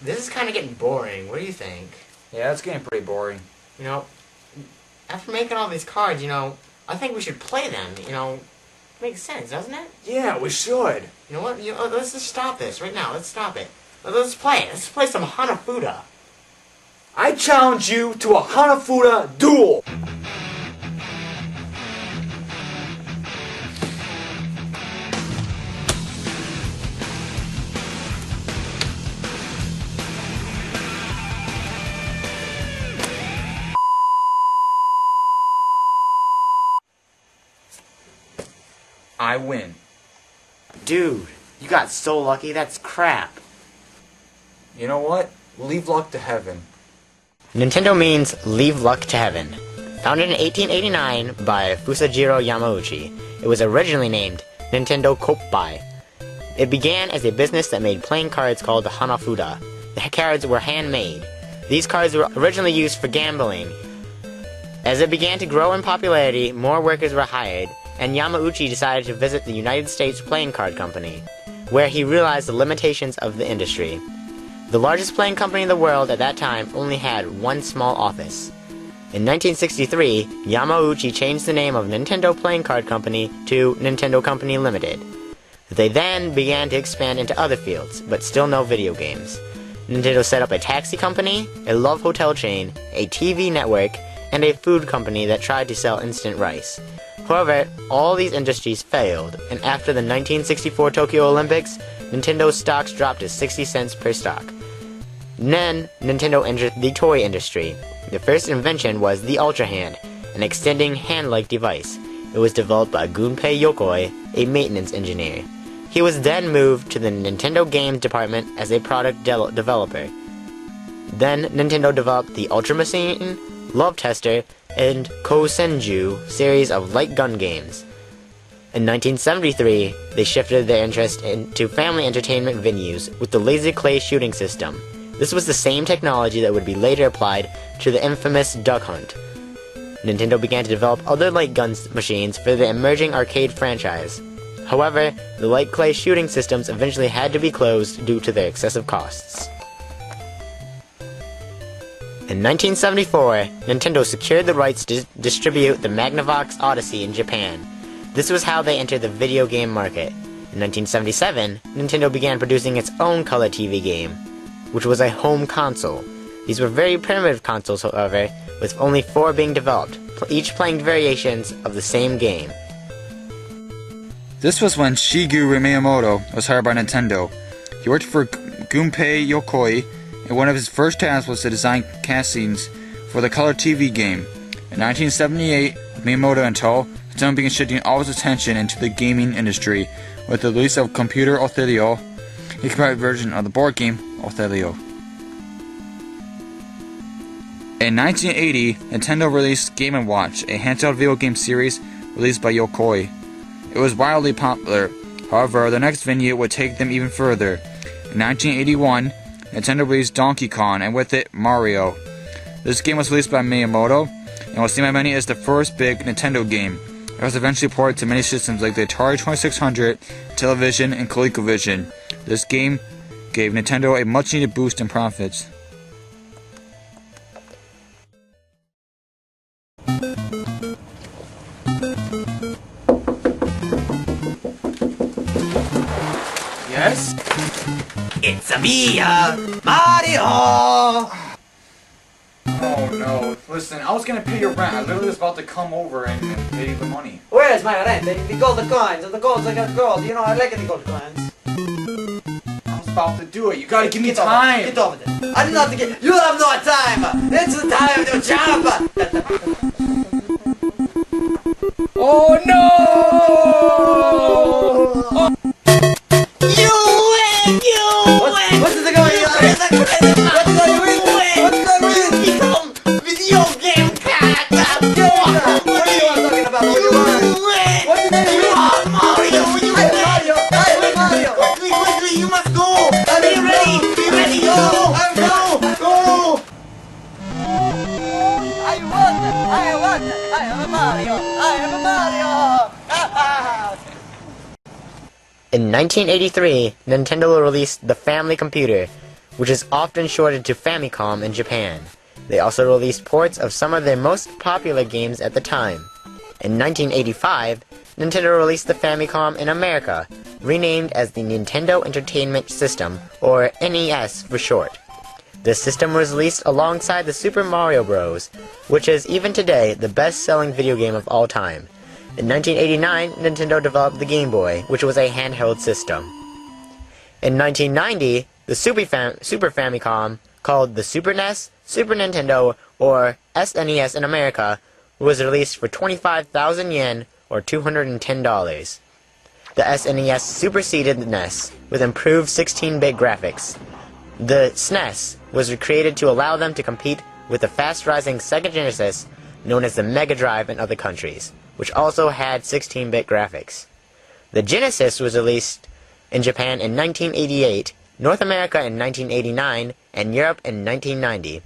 This is kind of getting boring. What do you think? Yeah, it's getting pretty boring. You know, after making all these cards, I think we should play them. Makes sense, doesn't it? Yeah, we should. You know what? Let's just stop this right now. Let's stop it. Let's play it. Let's play some Hanafuda. I challenge you to a Hanafuda duel. I win. Dude, you got so lucky. That's crap. You know what? Leave luck to heaven. Nintendo means leave luck to heaven. Founded in 1889 by Fusajiro Yamauchi, it was originally named Nintendo Koppai. It began as a business that made playing cards called Hanafuda. The cards were handmade. These cards were originally used for gambling. As it began to grow in popularity, more workers were hired, and Yamauchi decided to visit the United States Playing Card Company, where he realized the limitations of the industry. The largest playing company in the world at that time only had one small office. In 1963, Yamauchi changed the name of Nintendo Playing Card Company to Nintendo Company Limited. They then began to expand into other fields, but still no video games. Nintendo set up a taxi company, a love hotel chain, a TV network, and a food company that tried to sell instant rice. However, all these industries failed, and after the 1964 Tokyo Olympics, Nintendo's stocks dropped to 60 cents per stock. Then, Nintendo entered the toy industry. The first invention was the Ultra Hand, an extending hand-like device. It was developed by Gunpei Yokoi, a maintenance engineer. He was then moved to the Nintendo Games department as a product developer. Then, Nintendo developed the Ultra Machine, Love Tester, and Kosenju series of light gun games. In 1973, they shifted their interest into family entertainment venues with the laser clay shooting system. This was the same technology that would be later applied to the infamous Duck Hunt. Nintendo began to develop other light gun machines for the emerging arcade franchise. However, the light clay shooting systems eventually had to be closed due to their excessive costs. In 1974, Nintendo secured the rights to distribute the Magnavox Odyssey in Japan. This was how they entered the video game market. In 1977, Nintendo began producing its own color TV game, which was a home console. These were very primitive consoles, however, with only 4 being developed, each playing variations of the same game. This was when Shigeru Miyamoto was hired by Nintendo. He worked for Gunpei Yokoi, and one of his first tasks was to design castings for the color TV game. In 1978, with Miyamoto in tow, Nintendo began shifting all its attention into the gaming industry with the release of Computer Othello, a computer version of the board game Othello. In 1980, Nintendo released Game & Watch, a handheld video game series released by Yokoi. It was wildly popular. However, the next venue would take them even further. In 1981, Nintendo released Donkey Kong, and with it, Mario. This game was released by Miyamoto, and was seen by many as the first big Nintendo game. It was eventually ported to many systems like the Atari 2600, Television, and ColecoVision. This game gave Nintendo a much-needed boost in profits. Yes? It's a me, Mario! Oh no, listen, I was gonna pay your rent. I literally was about to come over and pay you the money. Where is my rent? The gold coins, the gold, I got gold. You know, I like the gold coins. I was about to do it. You gotta give me time. Get over there. I did not get. You have no time. It's the time to jump. Oh no! Oh. You win! You win! What is it going on? What is it? What is it? What is that win? Become video game cat! What are you talking about? You win! What did you are Mario! You win! Mario! I win Mario! Quickly! You must go! Be ready! Be ready! Go! Go! I won! I am a Mario! I am a Mario! In 1983, Nintendo released the Family Computer, which is often shortened to Famicom in Japan. They also released ports of some of their most popular games at the time. In 1985, Nintendo released the Famicom in America, renamed as the Nintendo Entertainment System, or NES for short. This system was released alongside the Super Mario Bros., which is even today the best-selling video game of all time. In 1989, Nintendo developed the Game Boy, which was a handheld system. In 1990, the Super Famicom, called the Super NES, Super Nintendo, or SNES in America, was released for 25,000 yen, or $210. The SNES superseded the NES with improved 16-bit graphics. The SNES was recreated to allow them to compete with the fast-rising Sega Genesis, known as the Mega Drive in other countries, which also had 16-bit graphics. The Genesis was released in Japan in 1988, North America in 1989, and Europe in 1990.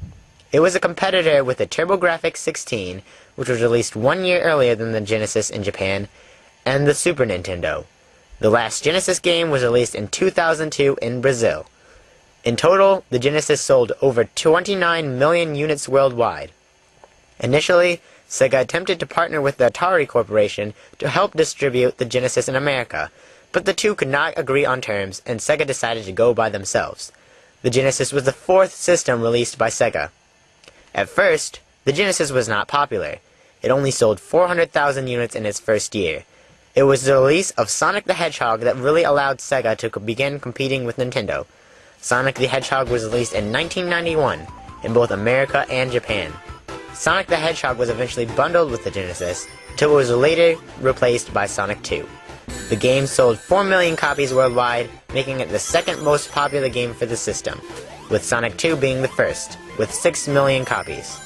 It was a competitor with the TurboGrafx 16, which was released 1 year earlier than the Genesis in Japan, and the Super Nintendo. The last Genesis game was released in 2002 in Brazil. In total, the Genesis sold over 29 million units worldwide. Initially, Sega attempted to partner with the Atari Corporation to help distribute the Genesis in America, but the two could not agree on terms, and Sega decided to go by themselves. The Genesis was the fourth system released by Sega. At first, the Genesis was not popular. It only sold 400,000 units in its first year. It was the release of Sonic the Hedgehog that really allowed Sega to begin competing with Nintendo. Sonic the Hedgehog was released in 1991 in both America and Japan. Sonic the Hedgehog was eventually bundled with the Genesis, until it was later replaced by Sonic 2. The game sold 4 million copies worldwide, making it the second most popular game for the system, with Sonic 2 being the first, with 6 million copies.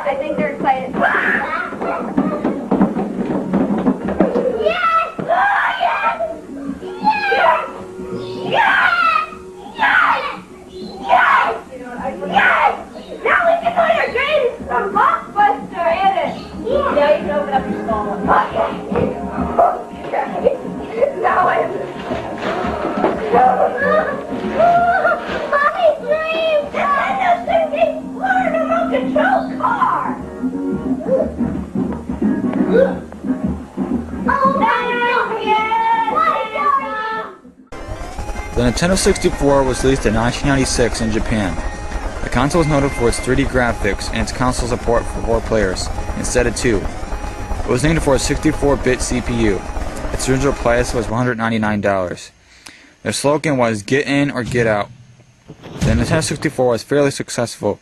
I think they're excited. The Nintendo 64 was released in 1996 in Japan. The console was noted for its 3D graphics and its console support for 4 players, instead of 2. It was named for a 64-bit CPU. Its original price was $199. Their slogan was, "Get in or get out." The Nintendo 64 was fairly successful.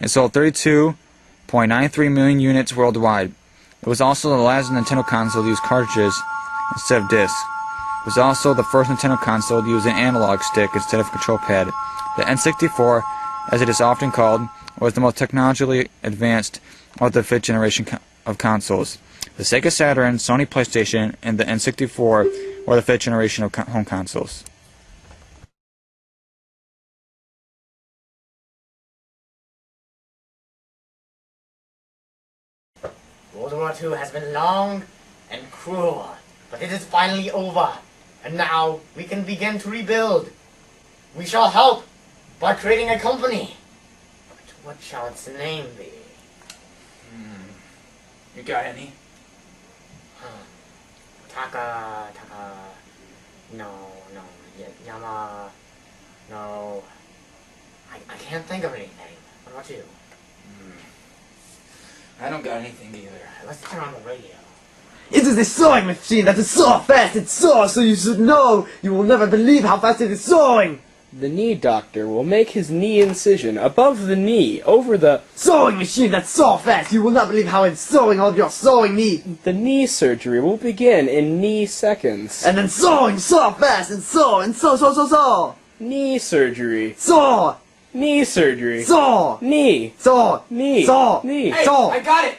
It sold 32.93 million units worldwide. It was also the last Nintendo console to use cartridges instead of discs. It was also the first Nintendo console to use an analog stick instead of a control pad. The N64, as it is often called, was the most technologically advanced of the 5th generation of consoles. The Sega Saturn, Sony PlayStation, and the N64 were the 5th generation of home consoles. World War II has been long and cruel, but it is finally over, and now we can begin to rebuild. We shall help by creating a company. But what shall its name be? You got any? Yama, no. I can't think of anything. What about you? I don't got anything either. Let's turn on the radio. It is a sewing machine that is so fast it saws, so you should know. You will never believe how fast it is sewing. The knee doctor will make his knee incision above the knee, over the Sewing machine that's so fast, you will not believe how it's sewing all of your sewing needs. The knee surgery will begin in knee seconds. And then sewing so fast and so. Knee surgery. Saw, Knee surgery. saw, Knee. saw, Knee. saw, Knee. saw. I got it!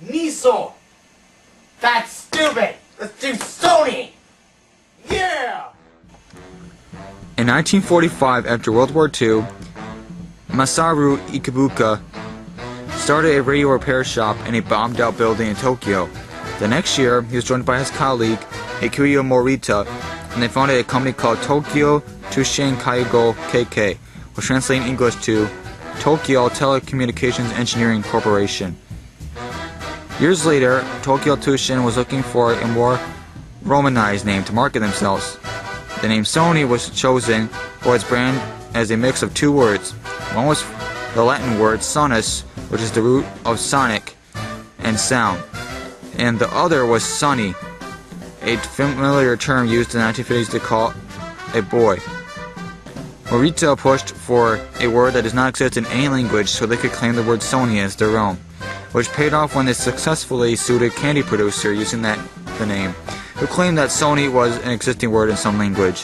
Niso! That's stupid! Let's do Sony! Yeah! In 1945, after World War II, Masaru Ikubuka started a radio repair shop in a bombed-out building in Tokyo. The next year, he was joined by his colleague, Ikuyo Morita, and they founded a company called Tokyo Tushin Kaigo KK, which translates in English to Tokyo Telecommunications Engineering Corporation. Years later, Tokyo Tushin was looking for a more Romanized name to market themselves. The name Sony was chosen for its brand as a mix of two words. One was the Latin word sonus, which is the root of sonic and sound, and the other was sunny, a familiar term used in the 1950s to call a boy. Morita pushed for a word that does not exist in any language so they could claim the word Sony as their own, which paid off when they successfully sued a candy producer using the name, who claimed that Sony was an existing word in some language.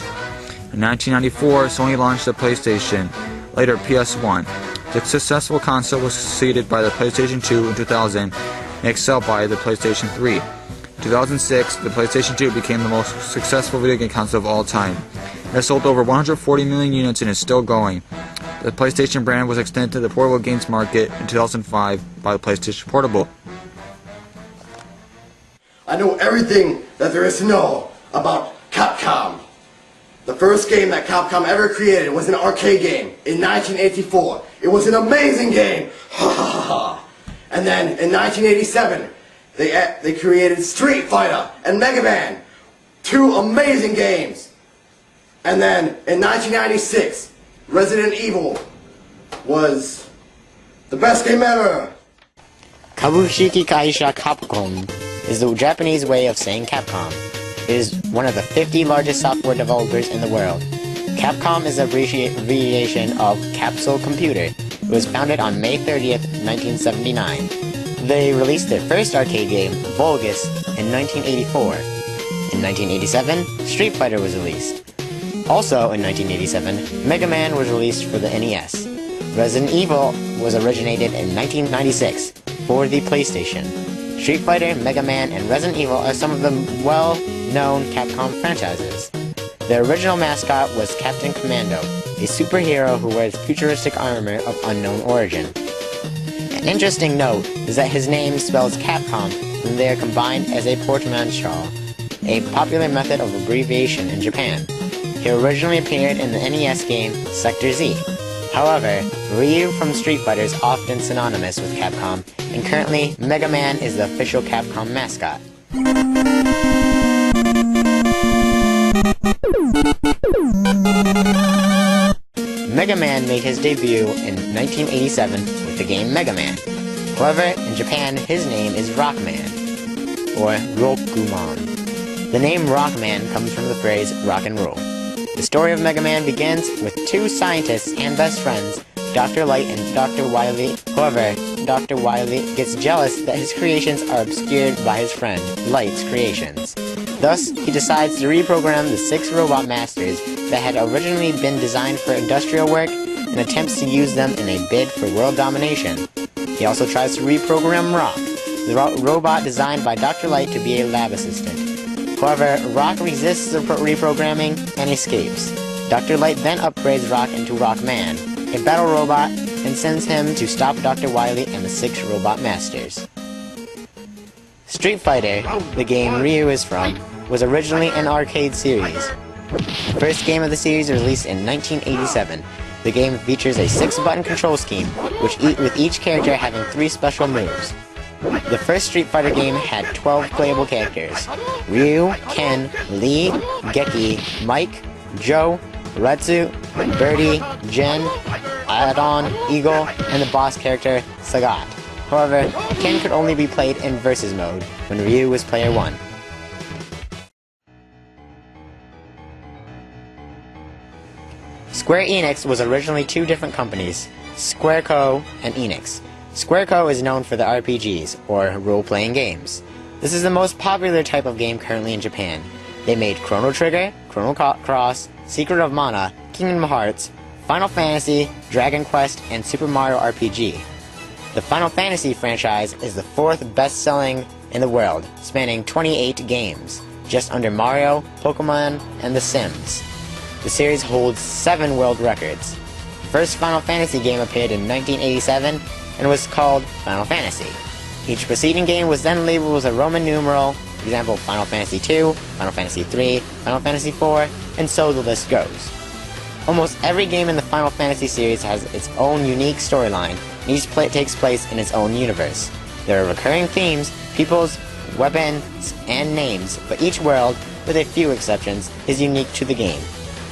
In 1994, Sony launched the PlayStation, later PS1. The successful console was succeeded by the PlayStation 2 in 2000 and excelled by the PlayStation 3. In 2006, the PlayStation 2 became the most successful video game console of all time. It has sold over 140 million units and is still going. The PlayStation brand was extended to the portable games market in 2005 by the PlayStation Portable. I know everything that there is to know about Capcom. The first game that Capcom ever created was an arcade game in 1984. It was an amazing game! Ha ha ha ha! And then in 1987, they created Street Fighter and Mega Man. Two amazing games! And then in 1996, Resident Evil was the best game ever! Kabushiki Kaisha Capcom is the Japanese way of saying Capcom. It is one of the 50 largest software developers in the world. Capcom is an abbreviation of Capsule Computer. It was founded on May 30th, 1979. They released their first arcade game, Vulgus, in 1984. In 1987, Street Fighter was released. Also in 1987, Mega Man was released for the NES. Resident Evil was originated in 1996 for the PlayStation. Street Fighter, Mega Man, and Resident Evil are some of the well-known Capcom franchises. The original mascot was Captain Commando, a superhero who wears futuristic armor of unknown origin. An interesting note is that his name spells Capcom when they are combined as a portmanteau, a popular method of abbreviation in Japan. He originally appeared in the NES game Sector Z. However, Ryu from Street Fighter is often synonymous with Capcom, and currently Mega Man is the official Capcom mascot. Mega Man made his debut in 1987 with the game Mega Man. However, in Japan, his name is Rockman, or Rokuman. The name Rockman comes from the phrase rock and roll. The story of Mega Man begins with two scientists and best friends, Dr. Light and Dr. Wily. However, Dr. Wily gets jealous that his creations are obscured by his friend, Light's creations. Thus, he decides to reprogram the 6 robot masters that had originally been designed for industrial work and attempts to use them in a bid for world domination. He also tries to reprogram Rock, the robot designed by Dr. Light to be a lab assistant. However, Rock resists the reprogramming and escapes. Dr. Light then upgrades Rock into Rockman, a battle robot, and sends him to stop Dr. Wily and the 6 robot masters. Street Fighter, the game Ryu is from, was originally an arcade series. The first game of the series was released in 1987. The game features a 6-button control scheme, with each character having 3 special moves. The first Street Fighter game had 12 playable characters: Ryu, Ken, Lee, Geki, Mike, Joe, Retsu, Birdie, Jen, Adon, Eagle, and the boss character, Sagat. However, Ken could only be played in Versus mode, when Ryu was player 1. Square Enix was originally 2 different companies, Squareco and Enix. Squareco is known for the RPGs, or role-playing games. This is the most popular type of game currently in Japan. They made Chrono Trigger, Chrono Cross, Secret of Mana, Kingdom Hearts, Final Fantasy, Dragon Quest, and Super Mario RPG. The Final Fantasy franchise is the fourth best-selling in the world, spanning 28 games, just under Mario, Pokemon, and The Sims. The series holds 7 world records. The first Final Fantasy game appeared in 1987 and was called Final Fantasy. Each preceding game was then labeled with a Roman numeral, for example Final Fantasy II, Final Fantasy III, Final Fantasy IV, and so the list goes. Almost every game in the Final Fantasy series has its own unique storyline, and each takes place in its own universe. There are recurring themes, peoples, weapons, and names, but each world, with a few exceptions, is unique to the game.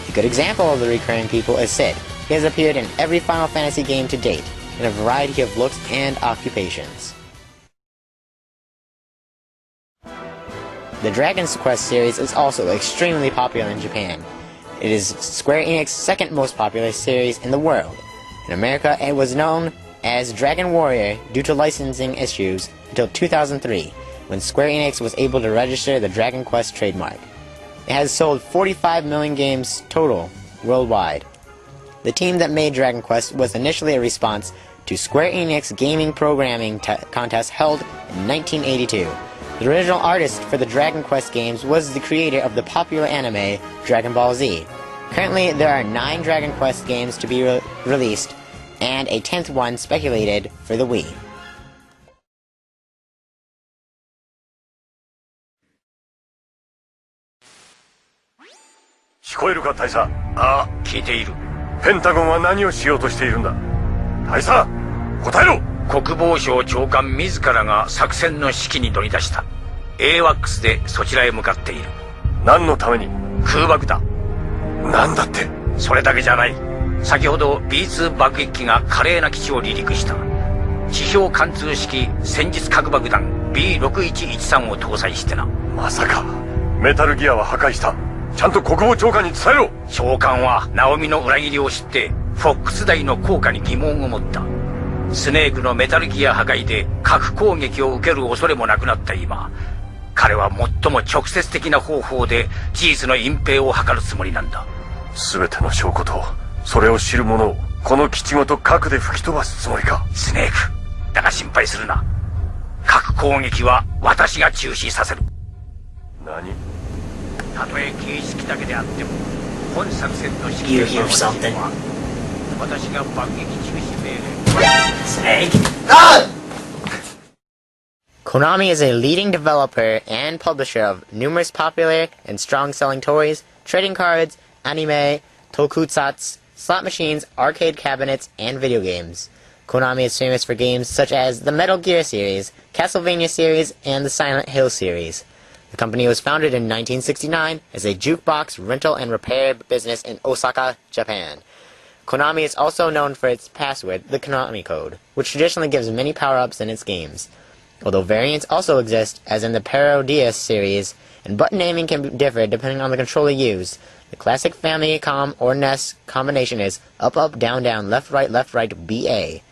A good example of the recurring people is Cid. He has appeared in every Final Fantasy game to date, in a variety of looks and occupations. The Dragon's Quest series is also extremely popular in Japan. It is Square Enix's second most popular series in the world. In America, it was known as Dragon Warrior due to licensing issues until 2003, when Square Enix was able to register the Dragon Quest trademark. It has sold 45 million games total worldwide. The team that made Dragon Quest was initially a response to Square Enix gaming programming contest held in 1982. The original artist for the Dragon Quest games was the creator of the popular anime Dragon Ball Z. Currently, there are 9 Dragon Quest games to be released, and a 10th one speculated for the Wii. 聞こえるか大佐。ああ、聞いている。ペンタゴンは何をしようとしているんだ。大佐、答えろ。国防省長官自らが作戦の指揮に乗り出した。AWACS でそちらへ向かっている。何のために？空爆だ。なんだって？それだけじゃない。先ほど B2 爆撃機が華麗な基地を離陸した。地表貫通式戦術核爆弾 B6113 を搭載してな。まさかメタルギアは破壊した。ちゃんと国防長官に伝えろ。長官はナオミの裏切りを知ってフォックス大の効果に疑問を持った。スネークのメタルギア破壊で核攻撃を受ける恐れもなくなった今、彼は最も直接的な方法で事実の隠蔽を図るつもりなんだ。全ての証拠とそれを知る者をこの基地ごと核で吹き飛ばすつもりか。スネーク、だが心配するな。核攻撃は私が中止させる。何？たとえ形式だけであっても本作戦の指揮は私が爆撃中止命令。Snake? Konami is a leading developer and publisher of numerous popular and strong-selling toys, trading cards, anime, tokusatsu, slot machines, arcade cabinets, and video games. Konami is famous for games such as the Metal Gear series, Castlevania series, and the Silent Hill series. The company was founded in 1969 as a jukebox rental and repair business in Osaka, Japan. Konami is also known for its password, the Konami Code, which traditionally gives many power-ups in its games. Although variants also exist, as in the Parodius series, and button naming can differ depending on the controller used. The classic Famicom or NES combination is up, up, down, down, left, right, BA. 「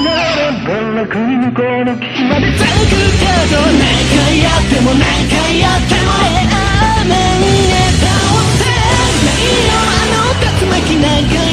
の国向こうの岸まで続くけど何回やっても何回やってもラーメンへ倒せないよあの竜巻流